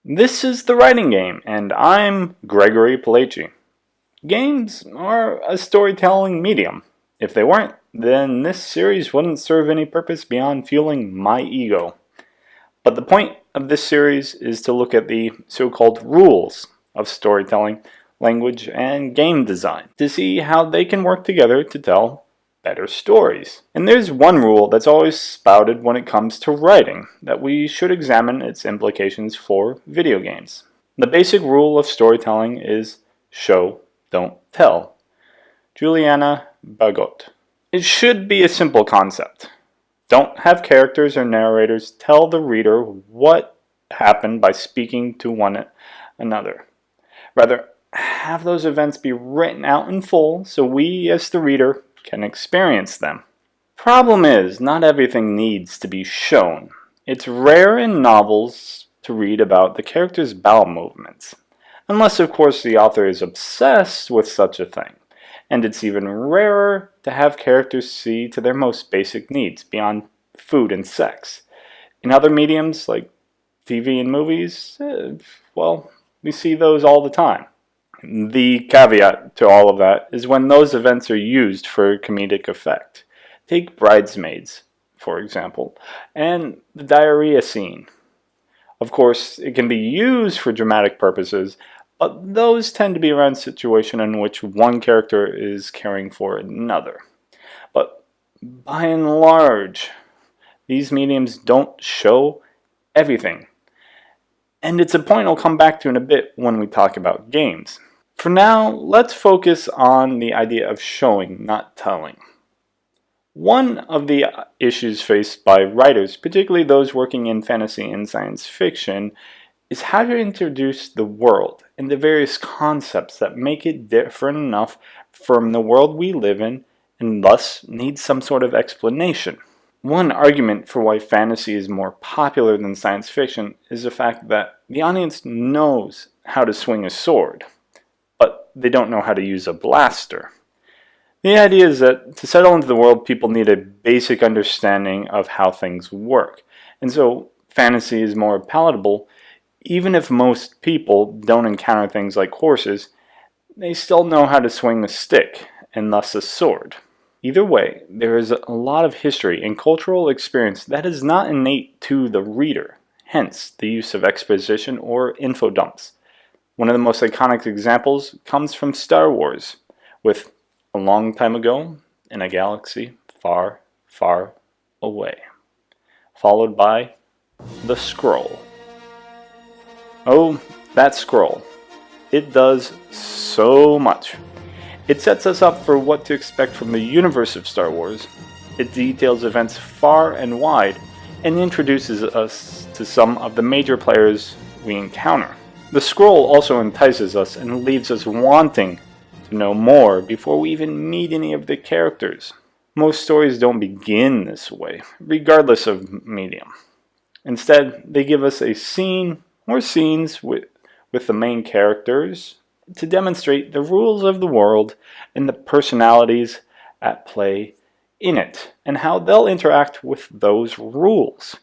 This is The Writing Game, and I'm Gregory Palaci. Games are a storytelling medium. If they weren't, then this series wouldn't serve any purpose beyond fueling my ego. But the point of this series is to look at the so-called rules of storytelling, language, and game design to see how they can work together to tell better stories. And there's one rule that's always spouted when it comes to writing, that we should examine its implications for video games. The basic rule of storytelling is show, don't tell. Juliana Bagot. It should be a simple concept. Don't have characters or narrators tell the reader what happened by speaking to one another. Rather, have those events be written out in full so we, as the reader, can experience them. Problem is, not everything needs to be shown. It's rare in novels to read about the character's bowel movements. Unless, of course, the author is obsessed with such a thing. And it's even rarer to have characters see to their most basic needs, beyond food and sex. In other mediums, like TV and movies, well, we see those all the time. The caveat to all of that is when those events are used for comedic effect. Take Bridesmaids, for example, and the diarrhea scene. Of course, it can be used for dramatic purposes, but those tend to be around a situation in which one character is caring for another. But by and large, these mediums don't show everything. And it's a point I'll come back to in a bit when we talk about games. For now, let's focus on the idea of showing, not telling. One of the issues faced by writers, particularly those working in fantasy and science fiction, is how to introduce the world and the various concepts that make it different enough from the world we live in and thus needs some sort of explanation. One argument for why fantasy is more popular than science fiction is the fact that the audience knows how to swing a sword, but they don't know how to use a blaster. The idea is that to settle into the world, people need a basic understanding of how things work. And so fantasy is more palatable. Even if most people don't encounter things like horses, they still know how to swing a stick, and thus a sword. Either way, there is a lot of history and cultural experience that is not innate to the reader, hence the use of exposition or info dumps. One of the most iconic examples comes from Star Wars, with a long time ago in a galaxy far, far away, followed by the scroll. Oh, that scroll. It does so much. It sets us up for what to expect from the universe of Star Wars. It details events far and wide, and introduces us to some of the major players we encounter. The scroll also entices us and leaves us wanting to know more before we even meet any of the characters. Most stories don't begin this way, regardless of medium. Instead, they give us a scene or scenes with the main characters to demonstrate the rules of the world and the personalities at play in it, and how they'll interact with those rules.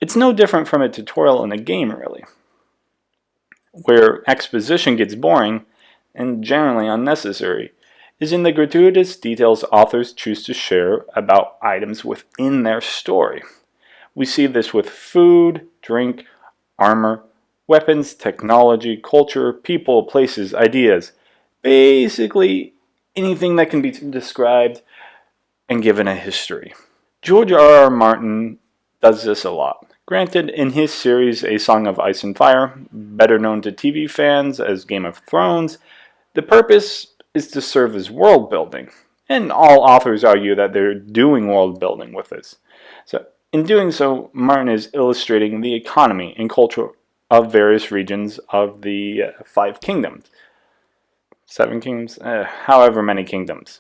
It's no different from a tutorial in a game, really, where exposition gets boring and generally unnecessary, is in the gratuitous details authors choose to share about items within their story. We see this with food, drink, armor, weapons, technology, culture, people, places, ideas. Basically, anything that can be described and given a history. George R.R. Martin does this a lot. Granted, in his series A Song of Ice and Fire, better known to TV fans as Game of Thrones, the purpose is to serve as world building. And all authors argue that they're doing world building with this. So, in doing so, Martin is illustrating the economy and culture of various regions of the 5 kingdoms. 7 kingdoms? However many kingdoms.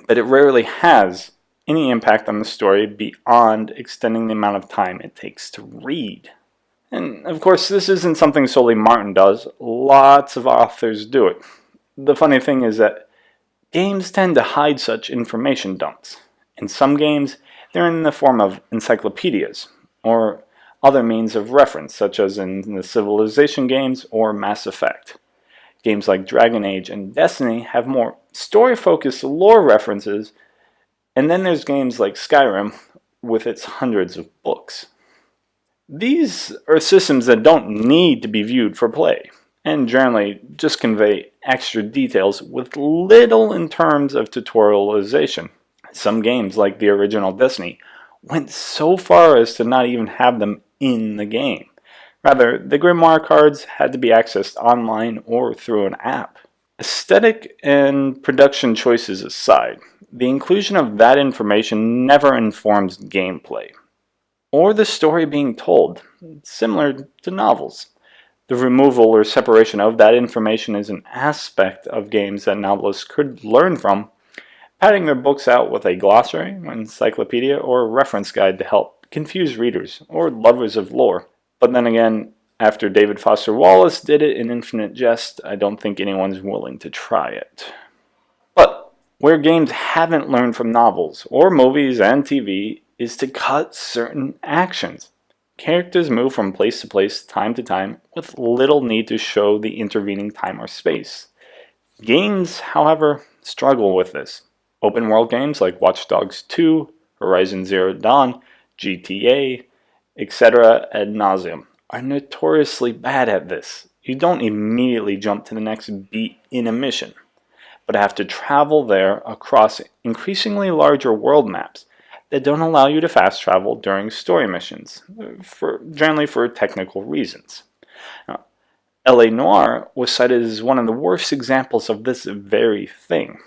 But it rarely has any impact on the story beyond extending the amount of time it takes to read. And of course, this isn't something solely Martin does. Lots of authors do it. The funny thing is that games tend to hide such information dumps. In some games, they're in the form of encyclopedias, or other means of reference, such as in the Civilization games or Mass Effect. Games like Dragon Age and Destiny have more story-focused lore references, and then there's games like Skyrim with its hundreds of books. These are systems that don't need to be viewed for play, and generally just convey extra details with little in terms of tutorialization. Some games, like the original Destiny, went so far as to not even have them in the game. Rather, the Grimoire cards had to be accessed online or through an app. Aesthetic and production choices aside, the inclusion of that information never informs gameplay, or the story being told, similar to novels. The removal or separation of that information is an aspect of games that novelists could learn from, padding their books out with a glossary, encyclopedia, or reference guide to help confuse readers or lovers of lore. But then again, after David Foster Wallace did it in Infinite Jest, I don't think anyone's willing to try it. But where games haven't learned from novels or movies and TV is to cut certain actions. Characters move from place to place, time to time, with little need to show the intervening time or space. Games, however, struggle with this. Open world games like Watch Dogs 2, Horizon Zero Dawn, GTA, etc. ad nauseum are notoriously bad at this. You don't immediately jump to the next beat in a mission, but have to travel there across increasingly larger world maps that don't allow you to fast travel during story missions, generally for technical reasons. Now, L.A. Noire was cited as one of the worst examples of this very thing.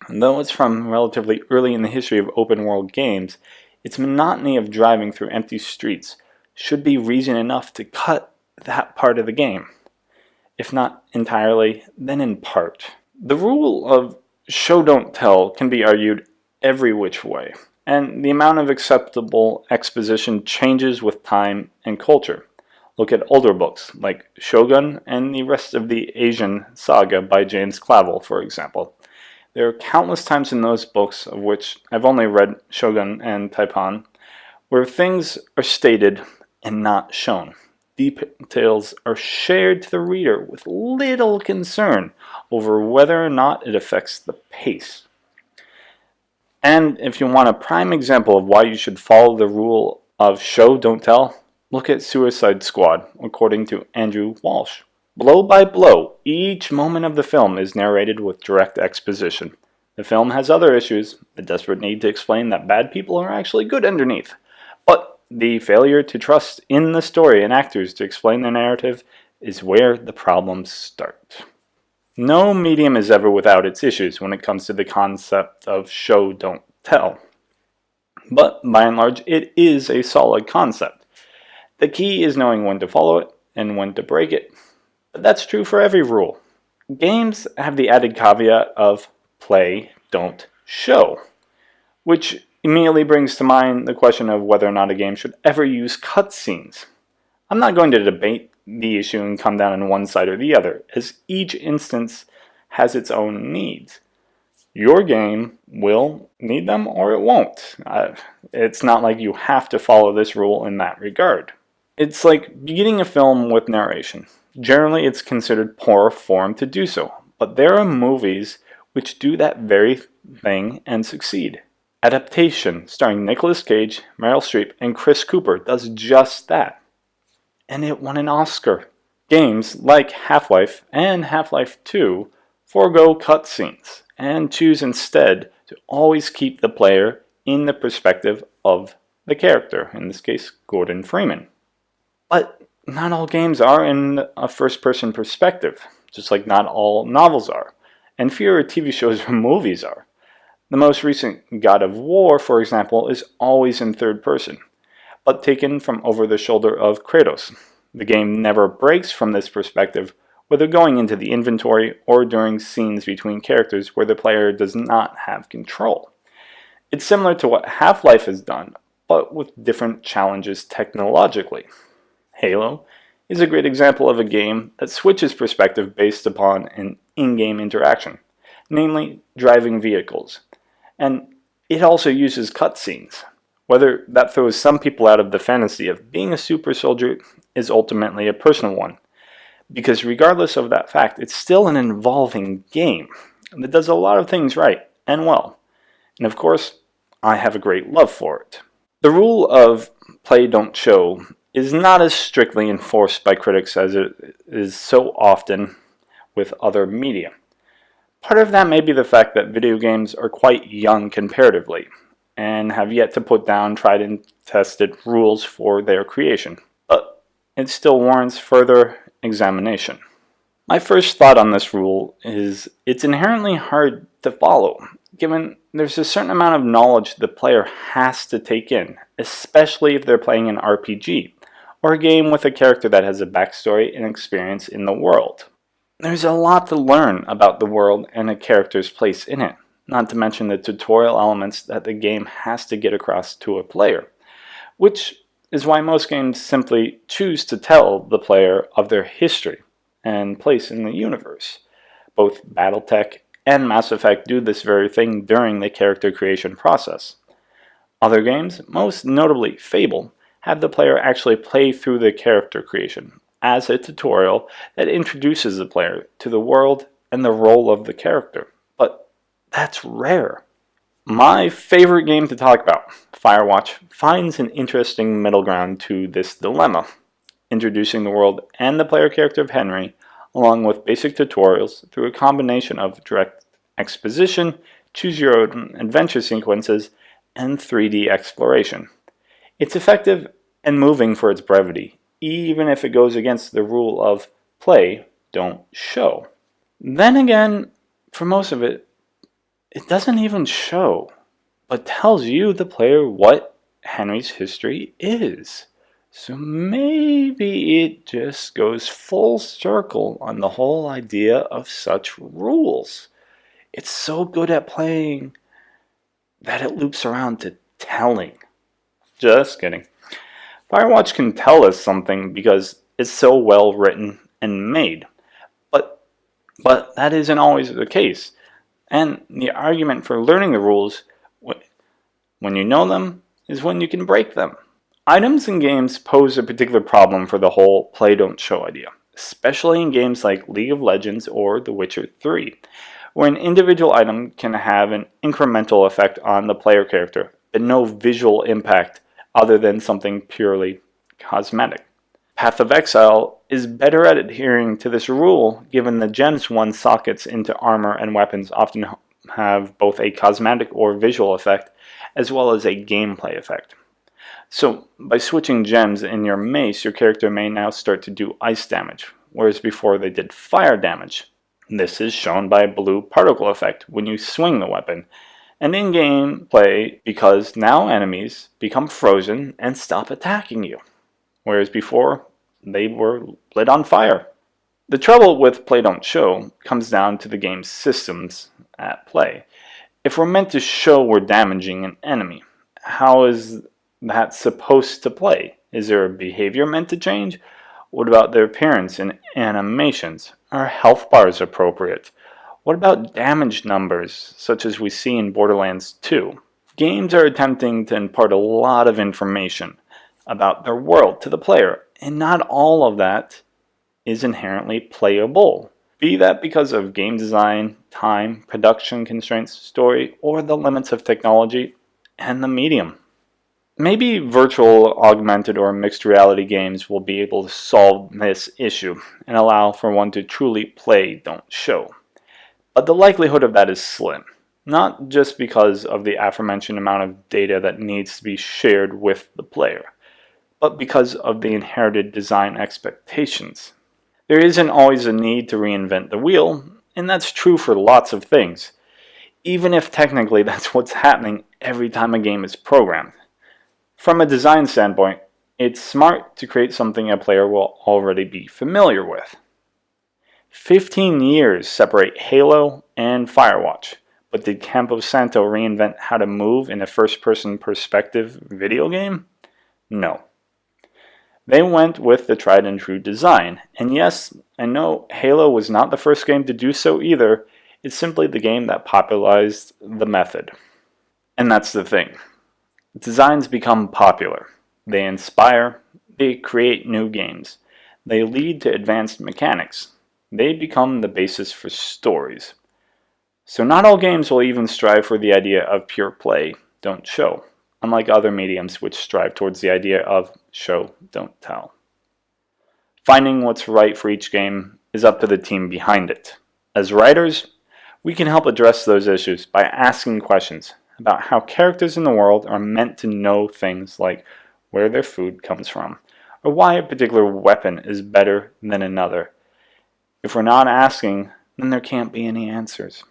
And though it's from relatively early in the history of open world games, its monotony of driving through empty streets should be reason enough to cut that part of the game. If not entirely, then in part. The rule of show don't tell can be argued every which way, and the amount of acceptable exposition changes with time and culture. Look at older books like Shogun and the rest of the Asian saga by James Clavell, for example. There are countless times in those books, of which I've only read Shogun and Taipan, where things are stated and not shown. Details are shared to the reader with little concern over whether or not it affects the pace. And if you want a prime example of why you should follow the rule of show don't tell, look at Suicide Squad, according to Andrew Walsh. Blow by blow, each moment of the film is narrated with direct exposition. The film has other issues, the desperate need to explain that bad people are actually good underneath, but the failure to trust in the story and actors to explain the narrative is where the problems start. No medium is ever without its issues when it comes to the concept of show don't tell, but by and large it is a solid concept. The key is knowing when to follow it and when to break it. But that's true for every rule. Games have the added caveat of play, don't show, which immediately brings to mind the question of whether or not a game should ever use cutscenes. I'm not going to debate the issue and come down on one side or the other, as each instance has its own needs. Your game will need them or it won't. It's not like you have to follow this rule in that regard. It's like beginning a film with narration. Generally, it's considered poor form to do so, but there are movies which do that very thing and succeed. Adaptation, starring Nicolas Cage, Meryl Streep, and Chris Cooper, does just that. And it won an Oscar. Games like Half-Life and Half-Life 2 forego cutscenes and choose instead to always keep the player in the perspective of the character, in this case, Gordon Freeman. But not all games are in a first-person perspective, just like not all novels are, and fewer TV shows or movies are. The most recent God of War, for example, is always in third person, but taken from over the shoulder of Kratos. The game never breaks from this perspective, whether going into the inventory or during scenes between characters where the player does not have control. It's similar to what Half-Life has done, but with different challenges technologically. Halo is a great example of a game that switches perspective based upon an in-game interaction, namely driving vehicles. And it also uses cutscenes, Whether that throws some people out of the fantasy of being a super soldier is ultimately a personal one, because regardless of that fact, it's still an involving game that does a lot of things right and well. And of course, I have a great love for it. The rule of play don't show is not as strictly enforced by critics as it is so often with other media. Part of that may be the fact that video games are quite young comparatively, and have yet to put down tried and tested rules for their creation, but it still warrants further examination. My first thought on this rule is it's inherently hard to follow, given there's a certain amount of knowledge the player has to take in, especially if they're playing an RPG, or a game with a character that has a backstory and experience in the world. There's a lot to learn about the world and a character's place in it, not to mention the tutorial elements that the game has to get across to a player, which is why most games simply choose to tell the player of their history and place in the universe. Both BattleTech and Mass Effect do this very thing during the character creation process. Other games, most notably FABLE, have the player actually play through the character creation as a tutorial that introduces the player to the world and the role of the character. But that's rare. My favorite game to talk about, Firewatch, finds an interesting middle ground to this dilemma, introducing the world and the player character of Henry, along with basic tutorials through a combination of direct exposition, choose your own adventure sequences, and 3D exploration. It's effective and moving for its brevity, even if it goes against the rule of play, don't show. Then again, for most of it, it doesn't even show, but tells you, the player, what Henry's history is. So maybe it just goes full circle on the whole idea of such rules. It's so good at playing that it loops around to telling. Just kidding. Firewatch can tell us something because it's so well written and made, but that isn't always the case. And the argument for learning the rules, when you know them, is when you can break them. Items in games pose a particular problem for the whole play don't show idea, especially in games like League of Legends or The Witcher 3, where an individual item can have an incremental effect on the player character, but no visual impact other than something purely cosmetic. Path of Exile is better at adhering to this rule, given the gems one sockets into armor and weapons often have both a cosmetic or visual effect, as well as a gameplay effect. So, by switching gems in your mace, your character may now start to do ice damage, whereas before they did fire damage. This is shown by a blue particle effect when you swing the weapon, and in-game play because now enemies become frozen and stop attacking you, whereas before they were lit on fire. The trouble with play don't show comes down to the game's systems at play. If we're meant to show we're damaging an enemy, how is that supposed to play? Is their behavior meant to change? What about their appearance and animations? Are health bars appropriate? What about damage numbers, such as we see in Borderlands 2? Games are attempting to impart a lot of information about their world to the player, and not all of that is inherently playable. Be that because of game design, time, production constraints, story, or the limits of technology and the medium. Maybe virtual, augmented, or mixed reality games will be able to solve this issue and allow for one to truly play, don't show. But the likelihood of that is slim, not just because of the aforementioned amount of data that needs to be shared with the player, but because of the inherited design expectations. There isn't always a need to reinvent the wheel, and that's true for lots of things, even if technically that's what's happening every time a game is programmed. From a design standpoint, it's smart to create something a player will already be familiar with. 15 years separate Halo and Firewatch, but did Campo Santo reinvent how to move in a first-person perspective video game? No. They went with the tried and true design, and yes, I know Halo was not the first game to do so either, it's simply the game that popularized the method. And that's the thing. Designs become popular. They inspire. They create new games. They lead to advanced mechanics. They become the basis for stories. So not all games will even strive for the idea of pure play, don't show, unlike other mediums which strive towards the idea of show, don't tell. Finding what's right for each game is up to the team behind it. As writers, we can help address those issues by asking questions about how characters in the world are meant to know things like where their food comes from, or why a particular weapon is better than another. If we're not asking, then there can't be any answers.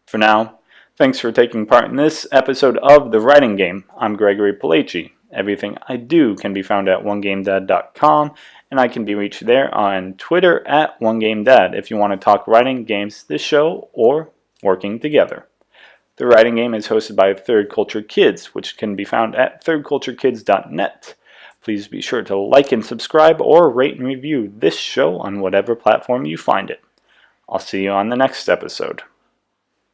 For now, thanks for taking part in this episode of The Writing Game. I'm Gregory Palaci. Everything I do can be found at onegamedad.com, and I can be reached there on Twitter at onegamedad if you want to talk writing, games, this show, or working together. The Writing Game is hosted by Third Culture Kids, which can be found at thirdculturekids.net. Please be sure to like and subscribe or rate and review this show on whatever platform you find it. I'll see you on the next episode.